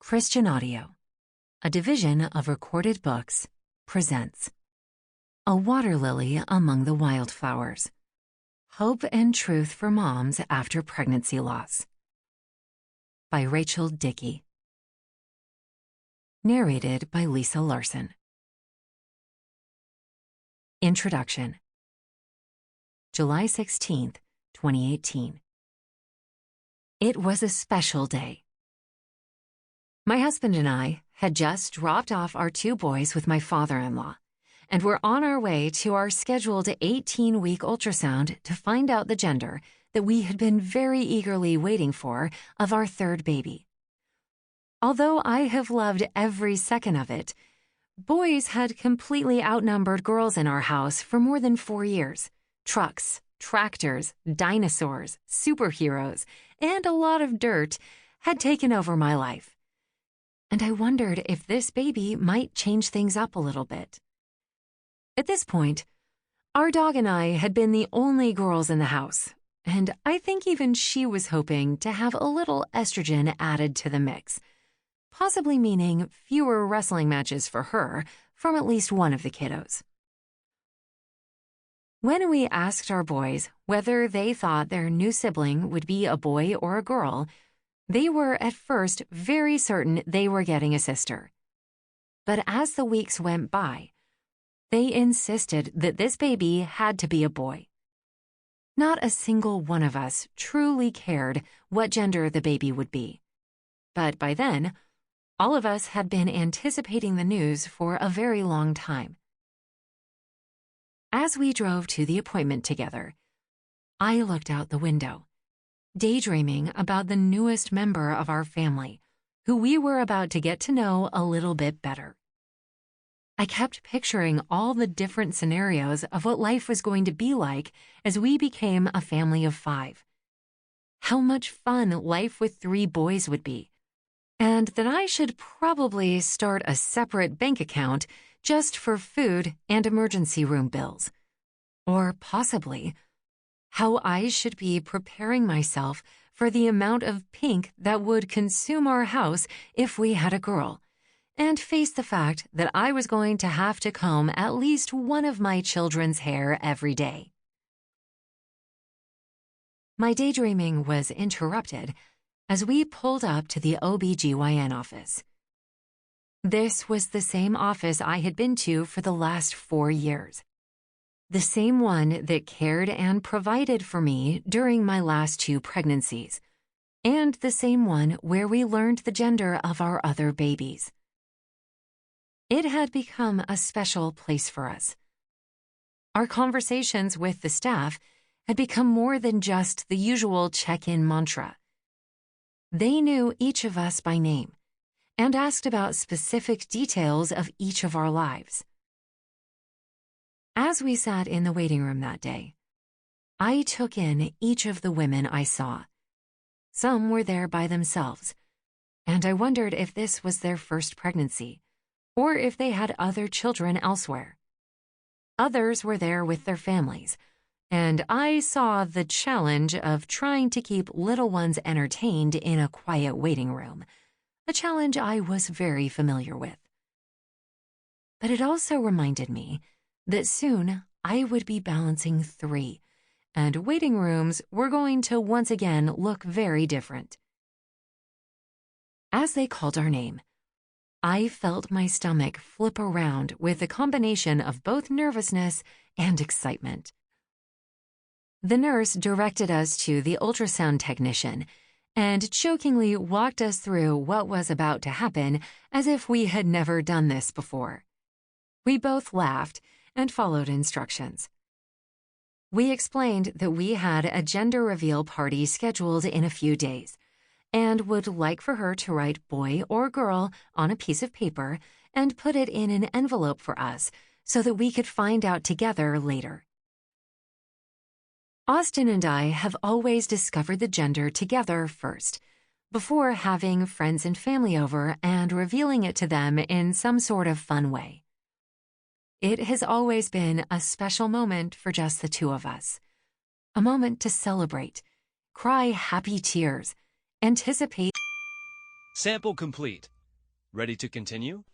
Christian Audio, a division of Recorded Books, presents A Water Lily Among the Wildflowers. Hope and Truth for Moms After Pregnancy Loss. By Rachel Dickey. Narrated by Larsen. Introduction. July 16th, 2018. It was a special day. My husband and I had just dropped off our two boys with my father-in-law, and were on our way to our scheduled 18-week ultrasound to find out the gender that we had been very eagerly waiting for of our third baby. Although I have loved every second of it, boys had completely outnumbered girls in our house for more than 4 years. Trucks, tractors, dinosaurs, superheroes, and a lot of dirt had taken over my life. And I wondered if this baby might change things up a little bit. At this point, our dog and I had been the only girls in the house, and I think even she was hoping to have a little estrogen added to the mix, possibly meaning fewer wrestling matches for her from at least one of the kiddos. When we asked our boys whether they thought their new sibling would be a boy or a girl, they were at first very certain they were getting a sister. But as the weeks went by, they insisted that this baby had to be a boy. Not a single one of us truly cared what gender the baby would be. But by then, all of us had been anticipating the news for a very long time. As we drove to the appointment together, I looked out the window, daydreaming about the newest member of our family, who we were about to get to know a little bit better. I kept picturing all the different scenarios of what life was going to be like as we became a family of 5. How much fun life with 3 boys would be, and that I should probably start a separate bank account just for food and emergency room bills. Or possibly how I should be preparing myself for the amount of pink that would consume our house if we had a girl, and face the fact that I was going to have to comb at least one of my children's hair every day. My daydreaming was interrupted as we pulled up to the OB/GYN office. This was the same office I had been to for the last 4 years. The same one that cared and provided for me during my last 2 pregnancies, and the same one where we learned the gender of our other babies. It had become a special place for us. Our conversations with the staff had become more than just the usual check-in mantra. They knew each of us by name and asked about specific details of each of our lives. As we sat in the waiting room that day, I took in each of the women I saw. Some were there by themselves, and I wondered if this was their first pregnancy, or if they had other children elsewhere. Others were there with their families, and I saw the challenge of trying to keep little ones entertained in a quiet waiting room, a challenge I was very familiar with. But it also reminded me that soon I would be balancing 3, and waiting rooms were going to once again look very different. As they called our name, I felt my stomach flip around with a combination of both nervousness and excitement. The nurse directed us to the ultrasound technician and jokingly walked us through what was about to happen as if we had never done this before. We both laughed and followed instructions. We explained that we had a gender reveal party scheduled in a few days and would like for her to write boy or girl on a piece of paper and put it in an envelope for us so that we could find out together later. Austin and I have always discovered the gender together first, before having friends and family over and revealing it to them in some sort of fun way. It has always been a special moment for just the 2 of us, a moment to celebrate, cry happy tears, anticipate. Sample complete. Ready to continue?